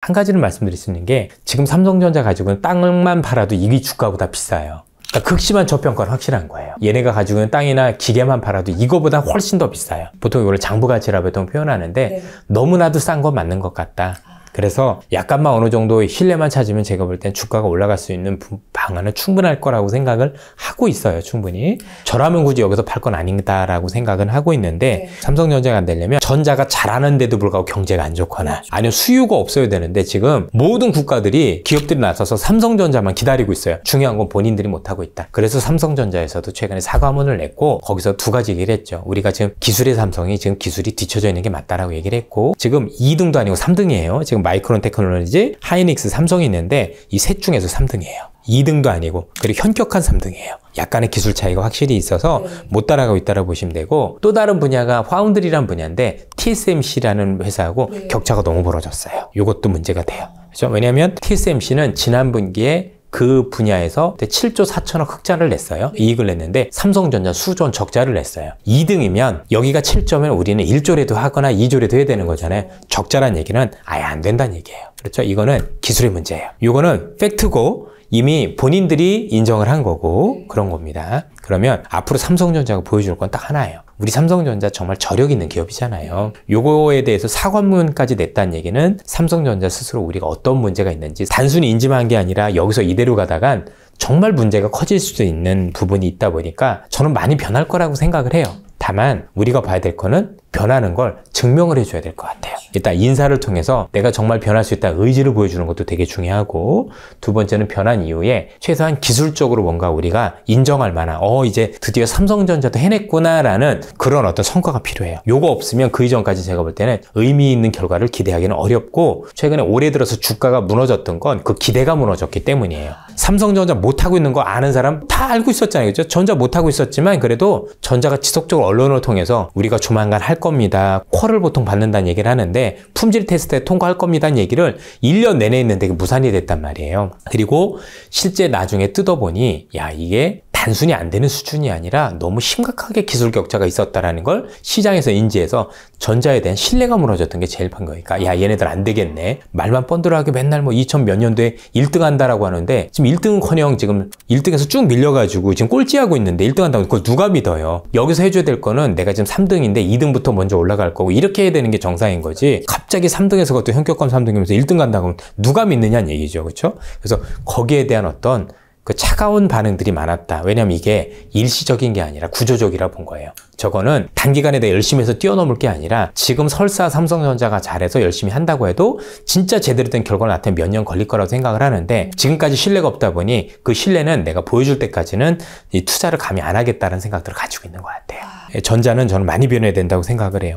한 가지는 말씀드릴 수 있는 게 지금 삼성전자 가지고는 땅만 팔아도 이게 주가보다 비싸요. 그러니까 극심한 저평가는 확실한 거예요. 얘네가 가지고 있는 땅이나 기계만 팔아도 이거보다 훨씬 더 비싸요. 보통 이걸 장부가치라고 보통 표현하는데 네. 너무나도 싼 건 맞는 것 같다. 그래서 약간만 어느 정도 신뢰만 찾으면 제가 볼 땐 주가가 올라갈 수 있는 방안은 충분할 거라고 생각을 하고 있어요. 충분히. 저라면 굳이 여기서 팔 건 아닌다라고 생각은 하고 있는데 네. 삼성전자가 안 되려면 전자가 잘하는데도 불구하고 경제가 안 좋거나 아니면 수요가 없어야 되는데 지금 모든 국가들이 기업들이 나서서 삼성전자만 기다리고 있어요. 중요한 건 본인들이 못하고 있다. 그래서 삼성전자에서도 최근에 사과문을 냈고 거기서 두 가지 얘기를 했죠. 우리가 지금 기술의 삼성이 지금 기술이 뒤쳐져 있는 게 맞다라고 얘기를 했고 지금 2등도 아니고 3등이에요. 지금 마이크론 테크놀로지, 하이닉스, 삼성이 있는데 이 셋 중에서 3등이에요. 2등도 아니고 그리고 현격한 3등이에요. 약간의 기술 차이가 확실히 있어서 못 따라가고 있다고 보시면 되고 또 다른 분야가 파운드리라는 분야인데 TSMC라는 회사하고 격차가 너무 벌어졌어요. 이것도 문제가 돼요. 그렇죠? 왜냐하면 TSMC는 지난 분기에 그 분야에서 7조 4천억 흑자를 냈어요. 이익을 냈는데 삼성전자 수조 적자를 냈어요. 2등이면 여기가 7조면 우리는 1조라도 하거나 2조라도 해야 되는 거잖아요. 적자란 얘기는 아예 안 된다는 얘기예요. 그렇죠? 이거는 기술의 문제예요. 이거는 팩트고 이미 본인들이 인정을 한 거고 그런 겁니다. 그러면 앞으로 삼성전자가 보여줄 건 딱 하나예요. 우리 삼성전자 정말 저력 있는 기업이잖아요. 요거에 대해서 사과문까지 냈다는 얘기는 삼성전자 스스로 우리가 어떤 문제가 있는지 단순히 인지만 한 게 아니라 여기서 이대로 가다간 정말 문제가 커질 수도 있는 부분이 있다 보니까 저는 많이 변할 거라고 생각을 해요. 다만 우리가 봐야 될 거는 변하는 걸 증명을 해줘야 될 것 같아요. 일단 인사를 통해서 내가 정말 변할 수 있다 의지를 보여주는 것도 되게 중요하고 두 번째는 변한 이후에 최소한 기술적으로 뭔가 우리가 인정할 만한 이제 드디어 삼성전자도 해냈구나 라는 그런 어떤 성과가 필요해요. 요거 없으면 그 이전까지 제가 볼 때는 의미 있는 결과를 기대하기는 어렵고 최근에 올해 들어서 주가가 무너졌던 건 그 기대가 무너졌기 때문이에요. 삼성전자 못하고 있는 거 아는 사람 다 알고 있었잖아요. 그죠? 전자 못하고 있었지만 그래도 전자가 지속적으로 언론을 통해서 우리가 조만간 할 겁니다. 퀄을 보통 받는다는 얘기를 하는데 품질 테스트에 통과할 겁니다는 얘기를 1년 내내 했는데 무산이 됐단 말이에요. 그리고 실제 나중에 뜯어보니 야 이게 단순히 안 되는 수준이 아니라 너무 심각하게 기술 격차가 있었다라는 걸 시장에서 인지해서 전자에 대한 신뢰가 무너졌던 게 제일 큰 거니까 야 얘네들 안 되겠네. 말만 뻔들어하게 맨날 뭐 2000 몇 년도에 1등 한다라고 하는데 지금 1등은커녕 지금 1등에서 쭉 밀려가지고 지금 꼴찌하고 있는데 1등 한다고 그걸 누가 믿어요. 여기서 해줘야 될 거는 내가 지금 3등인데 2등부터 먼저 올라갈 거고 이렇게 해야 되는 게 정상인 거지 갑자기 3등에서 그것도 현격감 3등이면서 1등 간다고 하면 누가 믿느냐는 얘기죠. 그렇죠? 그래서 거기에 대한 어떤 그 차가운 반응들이 많았다. 왜냐면 이게 일시적인 게 아니라 구조적이라 본 거예요. 저거는 단기간에 내가 열심히 해서 뛰어넘을 게 아니라 지금 설사 삼성전자가 잘해서 열심히 한다고 해도 진짜 제대로 된 결과가 나타나면 몇 년 걸릴 거라고 생각을 하는데 지금까지 신뢰가 없다 보니 그 신뢰는 내가 보여줄 때까지는 이 투자를 감히 안 하겠다는 생각들을 가지고 있는 것 같아요. 전자는 저는 많이 변해야 된다고 생각을 해요.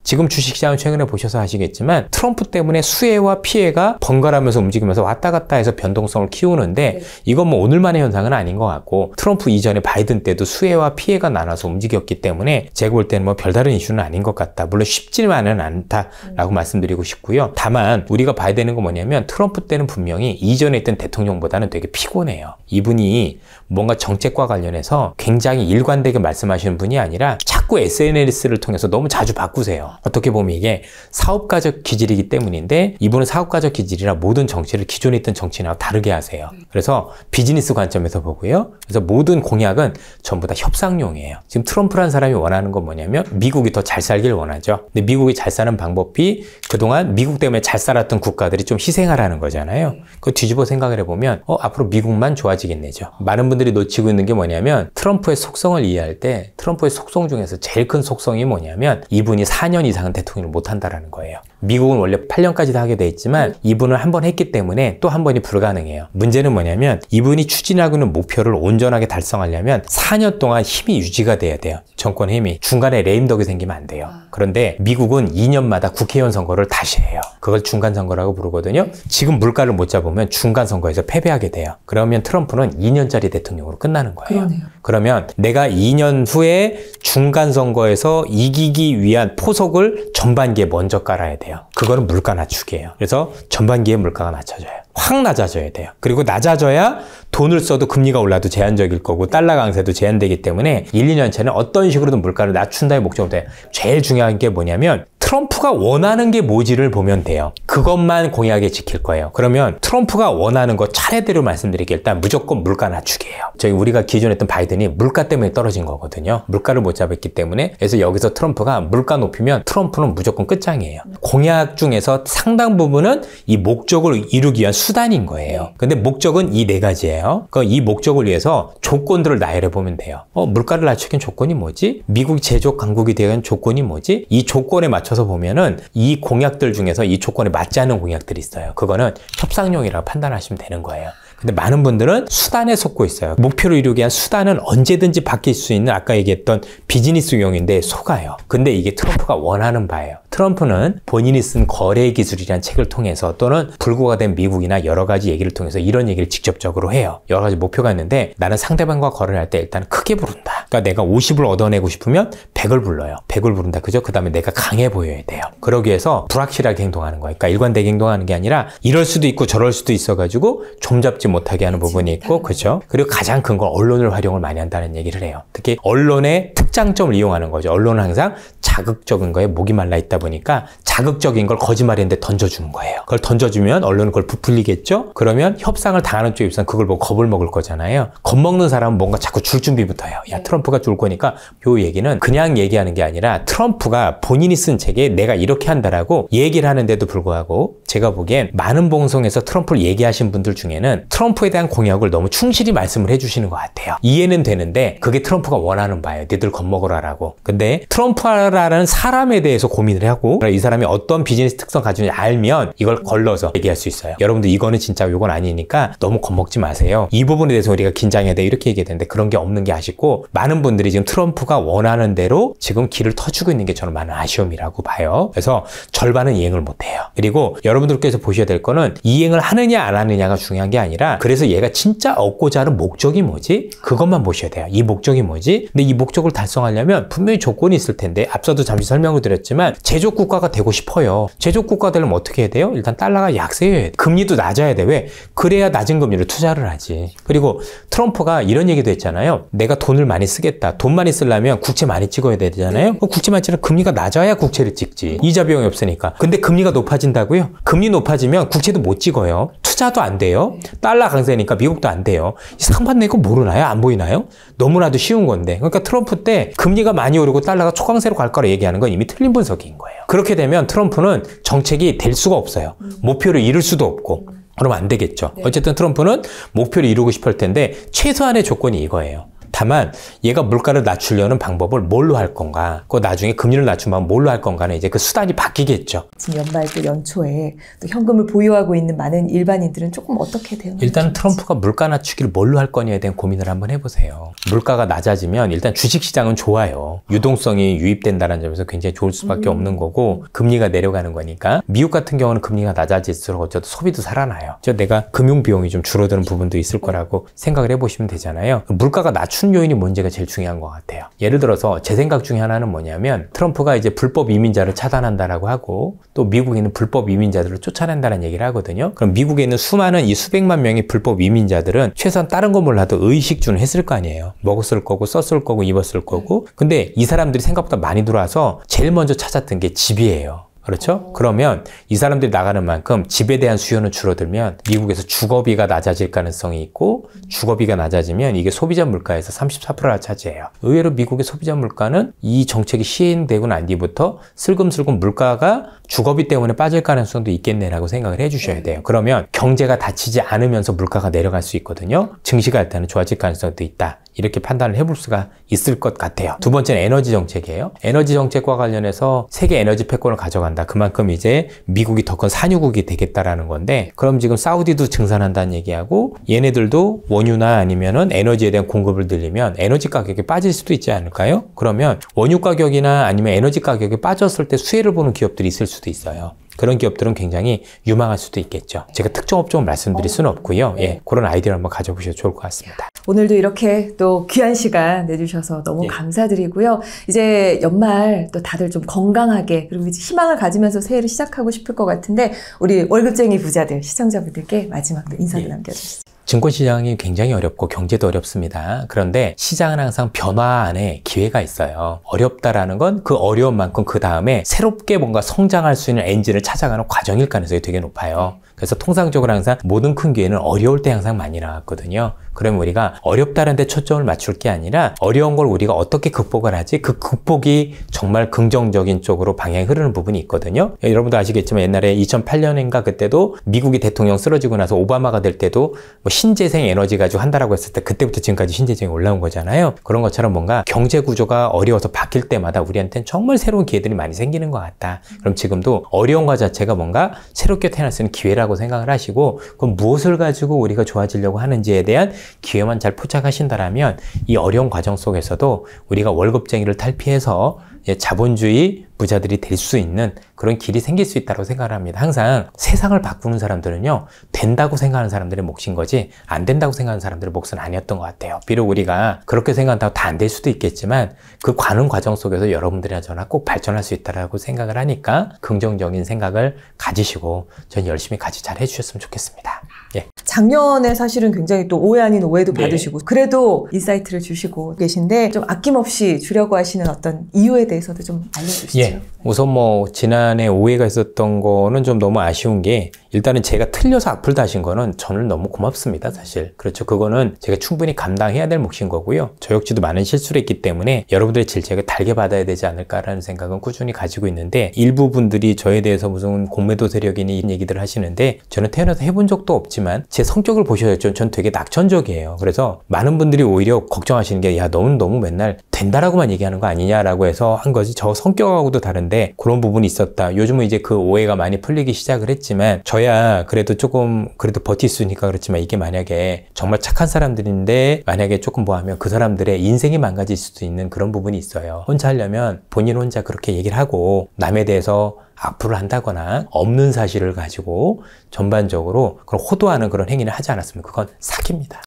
지금 주식시장을 최근에 보셔서 아시겠지만 트럼프 때문에 수혜와 피해가 번갈아가면서 움직이면서 왔다 갔다 해서 변동성을 키우는데 이건 뭐 오늘만의 현상은 아닌 것 같고 트럼프 이전에 바이든 때도 수혜와 피해가 나눠서 움직였기 때문에 제가 볼 때는 뭐 별다른 이슈는 아닌 것 같다. 물론 쉽지만은 않다라고 말씀드리고 싶고요. 다만 우리가 봐야 되는 건 뭐냐면 트럼프 때는 분명히 이전에 있던 대통령보다는 되게 피곤해요. 이분이 뭔가 정책과 관련해서 굉장히 일관되게 말씀하시는 분이 아니라 자꾸 SNS를 통해서 너무 자주 바꾸세요. 어떻게 보면 이게 사업가적 기질이기 때문인데 이분은 사업가적 기질이라 모든 정치를 기존에 있던 정치인하고 다르게 하세요. 그래서 비즈니스 관점에서 보고요. 그래서 모든 공약은 전부 다 협상용이에요. 지금 트럼프라는 사람이 원하는 건 뭐냐면 미국이 더 잘 살길 원하죠. 근데 미국이 잘 사는 방법이 그동안 미국 때문에 잘 살았던 국가들이 좀 희생하라는 거잖아요. 그거 뒤집어 생각을 해보면 앞으로 미국만 좋아지겠네죠. 많은 분들이 놓치고 있는 게 뭐냐면 트럼프의 속성을 이해할 때 트럼프의 속성 중에서 제일 큰 속성이 뭐냐면 이분이 4년 이상은 대통령을 못한다라는 거예요. 미국은 원래 8년까지도 하게 돼 있지만 이분은 한 번 했기 때문에 또 한 번이 불가능해요. 문제는 뭐냐면 이분이 추진하고 있는 목표를 온전하게 달성하려면 4년 동안 힘이 유지가 돼야 돼요. 정권 힘이. 중간에 레임덕이 생기면 안 돼요. 그런데 미국은 2년마다 국회의원 선거를 다시 해요. 그걸 중간 선거라고 부르거든요. 지금 물가를 못 잡으면 중간 선거에서 패배하게 돼요. 그러면 트럼프는 2년짜리 대통령으로 끝나는 거예요. 그러면 내가 2년 후에 중간 선거에서 이기기 위한 포석을 전반기에 먼저 깔아야 돼요. 그거는 물가 낮추기예요. 그래서 전반기에 물가가 낮춰져요. 확 낮아져야 돼요. 그리고 낮아져야 돈을 써도 금리가 올라도 제한적일 거고 달러 강세도 제한되기 때문에 1, 2년째는 어떤 식으로든 물가를 낮춘다의 목적으로 돼요. 제일 중요한 게 뭐냐면 트럼프가 원하는 게 뭐지를 보면 돼요. 그것만 공약에 지킬 거예요. 그러면 트럼프가 원하는 거 차례대로 말씀드릴게요. 일단 무조건 물가 낮추기예요. 우리가 기존에 했던 바이든이 물가 때문에 떨어진 거거든요. 물가를 못 잡았기 때문에. 그래서 여기서 트럼프가 물가 높이면 트럼프는 무조건 끝장이에요. 공약 중에서 상당 부분은 이 목적을 이루기 위한 수단인 거예요. 근데 목적은 이 네 가지예요. 이 목적을 위해서 조건들을 나열해 보면 돼요. 물가를 낮추긴 조건이 뭐지? 미국이 제조업 강국이 되는 조건이 뭐지? 이 조건에 맞춰서 보면은 이 공약들 중에서 이 조건에 맞지 않는 공약들이 있어요. 그거는 협상용이라고 판단하시면 되는 거예요. 근데 많은 분들은 수단에 속고 있어요. 목표를 이루기 위한 수단은 언제든지 바뀔 수 있는 아까 얘기했던 비즈니스용인데 속아요. 근데 이게 트럼프가 원하는 바예요. 트럼프는 본인이 쓴 거래 기술이라는 책을 통해서 또는 불구가 된 미국이나 여러 가지 얘기를 통해서 이런 얘기를 직접적으로 해요. 여러 가지 목표가 있는데 나는 상대방과 거래를 할 때 일단 크게 부른다. 그러니까 내가 50을 얻어내고 싶으면 100을 불러요. 100을 부른다. 그죠? 그 다음에 내가 강해 보여야 돼요. 그러기 위해서 불확실하게 행동하는 거예요. 그러니까 일관되게 행동하는 게 아니라 이럴 수도 있고 저럴 수도 있어가지고 좀 잡지 못하게 하는 부분이 있고, 그죠? 그리고 가장 큰 건 언론을 활용을 많이 한다는 얘기를 해요. 특히 언론의 특장점을 이용하는 거죠. 언론은 항상 자극적인 거에 목이 말라 있다 보니까 자극적인 걸 거짓말인데 던져주는 거예요. 그걸 던져주면 언론은 그걸 부풀리겠죠? 그러면 협상을 당하는 쪽 입장에서는 그걸 보고 겁을 먹을 거잖아요. 겁먹는 사람은 뭔가 자꾸 줄 준비부터 해요. 야, 트럼프가 줄 거니까 요 얘기는 그냥 얘기하는 게 아니라 트럼프가 본인이 쓴 책에 내가 이렇게 한다라고 얘기를 하는데도 불구하고 제가 보기엔 많은 방송에서 트럼프를 얘기하신 분들 중에는 트럼프에 대한 공약을 너무 충실히 말씀을 해주시는 것 같아요. 이해는 되는데 그게 트럼프가 원하는 바예요. 니들 겁먹으라라고. 근데 트럼프라는 사람에 대해서 고민을 하고 이 사람이 어떤 비즈니스 특성 가지는지 알면 이걸 걸러서 얘기할 수 있어요. 여러분들 이거는 진짜 이건 아니니까 너무 겁먹지 마세요. 이 부분에 대해서 우리가 긴장해야 돼 이렇게 얘기했는데 그런 게 없는 게 아쉽고 많은 분들이 지금 트럼프가 원하는 대로 지금 길을 터주고 있는 게 저는 많은 아쉬움이라고 봐요. 그래서 절반은 이행을 못해요. 그리고 여러분들께서 보셔야 될 거는 이행을 하느냐 안 하느냐가 중요한 게 아니라 그래서 얘가 진짜 얻고자 하는 목적이 뭐지? 그것만 보셔야 돼요. 이 목적이 뭐지? 근데 이 목적을 달성하려면 분명히 조건이 있을 텐데 앞서도 잠시 설명을 드렸지만 제조업 국가가 되고 싶어요. 제조업 국가 되려면 어떻게 해야 돼요? 일단 달러가 약세여야 돼. 금리도 낮아야 돼. 왜? 그래야 낮은 금리로 투자를 하지. 그리고 트럼프가 이런 얘기도 했잖아요. 내가 돈을 많이 쓰겠다. 돈 많이 쓰려면 국채 많이 찍어야 되잖아요. 국채 많이 찍으면 금리가 낮아야 국채를 찍지. 이자 비용이 없으니까. 근데 금리가 높아진다고요? 금리 높아지면 국채도 못 찍어요. 투자도 안 돼요. 달러 강세니까 미국도 안 돼요. 상반된 거 모르나요? 안 보이나요? 너무나도 쉬운 건데. 그러니까 트럼프 때 금리가 많이 오르고 달러가 초강세로 갈 거라 얘기하는 건 이미 틀린 분석인 거예요. 그렇게 되면 트럼프는 정책이 될 수가 없어요. 목표를 이룰 수도 없고. 그러면 안 되겠죠. 어쨌든 트럼프는 목표를 이루고 싶을 텐데 최소한의 조건이 이거예요. 다만 얘가 물가를 낮추려는 방법을 뭘로 할 건가, 그 나중에 금리를 낮추면 뭘로 할 건가는 이제 그 수단이 바뀌겠죠. 지금 연말 또 연초에 또 현금을 보유하고 있는 많은 일반인들은 조금 어떻게 대응하는지. 일단 트럼프가 물가 낮추기를 뭘로 할 거냐에 대한 고민을 한번 해보세요. 물가가 낮아지면 일단 주식시장은 좋아요. 유동성이 유입된다는 점에서 굉장히 좋을 수밖에 없는 거고 금리가 내려가는 거니까. 미국 같은 경우는 금리가 낮아질수록 어쨌든 소비도 살아나요. 내가 금융비용이 좀 줄어드는 부분도 있을 거라고 생각을 해보시면 되잖아요. 물가가 낮추는 요인이 뭔지가 제일 중요한 것 같아요. 예를 들어서 제 생각 중에 하나는 뭐냐면 트럼프가 이제 불법 이민자를 차단한다라고 하고 또 미국에 있는 불법 이민자들을 쫓아낸다는 얘기를 하거든요. 그럼 미국에 있는 수많은 이 수백만 명의 불법 이민자들은 최소한 다른 거 몰라도 의식주는 했을 거 아니에요. 먹었을 거고 썼을 거고 입었을 거고. 근데 이 사람들이 생각보다 많이 들어와서 제일 먼저 찾았던 게 집이에요. 그렇죠? 그러면 이 사람들이 나가는 만큼 집에 대한 수요는 줄어들면 미국에서 주거비가 낮아질 가능성이 있고 주거비가 낮아지면 이게 소비자 물가에서 34%를 차지해요. 의외로 미국의 소비자 물가는 이 정책이 시행되고 난 뒤부터 슬금슬금 물가가 주거비 때문에 빠질 가능성도 있겠네라고 생각을 해주셔야 돼요. 그러면 경제가 다치지 않으면서 물가가 내려갈 수 있거든요. 증시가 일단은 좋아질 가능성도 있다. 이렇게 판단을 해볼 수가 있을 것 같아요. 두 번째는 에너지 정책이에요. 에너지 정책과 관련해서 세계 에너지 패권을 가져간다. 그만큼 이제 미국이 더 큰 산유국이 되겠다라는 건데, 그럼 지금 사우디도 증산한다는 얘기하고 얘네들도 원유나 아니면은 에너지에 대한 공급을 늘리면 에너지 가격이 빠질 수도 있지 않을까요? 그러면 원유 가격이나 아니면 에너지 가격이 빠졌을 때 수혜를 보는 기업들이 있을 수도 있어요. 그런 기업들은 굉장히 유망할 수도 있겠죠. 제가 특정 업종을 말씀드릴 수는 없고요. 예, 그런 아이디어를 한번 가져보셔도 좋을 것 같습니다. 오늘도 이렇게 또 귀한 시간 내주셔서 너무 감사드리고요. 이제 연말 또 다들 좀 건강하게 그리고 이제 희망을 가지면서 새해를 시작하고 싶을 것 같은데 우리 월급쟁이 부자들, 시청자분들께 마지막으로 인사를 남겨주시죠. 증권시장이 굉장히 어렵고 경제도 어렵습니다. 그런데 시장은 항상 변화 안에 기회가 있어요. 어렵다라는 건 그 어려운 만큼 그 다음에 새롭게 뭔가 성장할 수 있는 엔진을 찾아가는 과정일 가능성이 되게 높아요. 그래서 통상적으로 항상 모든 큰 기회는 어려울 때 항상 많이 나왔거든요. 그러면 우리가 어렵다는 데 초점을 맞출 게 아니라 어려운 걸 우리가 어떻게 극복을 하지? 그 극복이 정말 긍정적인 쪽으로 방향이 흐르는 부분이 있거든요. 여러분도 아시겠지만 옛날에 2008년인가 그때도 미국이 대통령 쓰러지고 나서 오바마가 될 때도 뭐 신재생 에너지 가지고 한다라고 했을 때 그때부터 지금까지 신재생이 올라온 거잖아요. 그런 것처럼 뭔가 경제 구조가 어려워서 바뀔 때마다 우리한테는 정말 새로운 기회들이 많이 생기는 것 같다. 그럼 지금도 어려운 것 자체가 뭔가 새롭게 태어날 수 있는 기회라고 생각을 하시고 그럼 무엇을 가지고 우리가 좋아지려고 하는지에 대한 기회만 잘 포착하신다라면 이 어려운 과정 속에서도 우리가 월급쟁이를 탈피해서 자본주의 부자들이 될 수 있는 그런 길이 생길 수 있다고 생각을 합니다. 항상 세상을 바꾸는 사람들은요, 된다고 생각하는 사람들의 몫인 거지 안 된다고 생각하는 사람들의 몫은 아니었던 것 같아요. 비록 우리가 그렇게 생각한다고 다 안 될 수도 있겠지만 그 가는 과정 속에서 여러분들이나 저나 꼭 발전할 수 있다고 생각을 하니까 긍정적인 생각을 가지시고 전 열심히 같이 잘 해주셨으면 좋겠습니다. 예. 작년에 사실은 굉장히 또 오해 아닌 오해도 받으시고 그래도 인사이트를 주시고 계신데 좀 아낌없이 주려고 하시는 어떤 이유에 대해서도 좀 알려주시죠. 예. 우선 뭐 지난해 오해가 있었던 거는 좀 너무 아쉬운 게 일단은 제가 틀려서 악플 다신 거는 저는 너무 고맙습니다, 사실. 그렇죠. 그거는 제가 충분히 감당해야 될 몫인 거고요. 저 역시도 많은 실수를 했기 때문에 여러분들의 질책을 달게 받아야 되지 않을까라는 생각은 꾸준히 가지고 있는데 일부 분들이 저에 대해서 무슨 공매도 세력이니 이런 얘기들을 하시는데 저는 태어나서 해본 적도 없지만 제 성격을 보셔야죠. 전 되게 낙천적이에요. 그래서 많은 분들이 오히려 걱정하시는 게 야, 너는 너무 맨날 된다라고만 얘기하는 거 아니냐라고 해서 한 거지 저 성격하고도 다른데 그런 부분이 있었다. 요즘은 이제 그 오해가 많이 풀리기 시작을 했지만 저야 그래도 조금 그래도 버틸 수 있으니까 그렇지만 이게 만약에 정말 착한 사람들인데 만약에 조금 뭐 하면 그 사람들의 인생이 망가질 수도 있는 그런 부분이 있어요. 혼자 하려면 본인 혼자 그렇게 얘기를 하고 남에 대해서 악플을 한다거나 없는 사실을 가지고 전반적으로 그런 호도하는 그런 행위를 하지 않았으면 그건 사기입니다.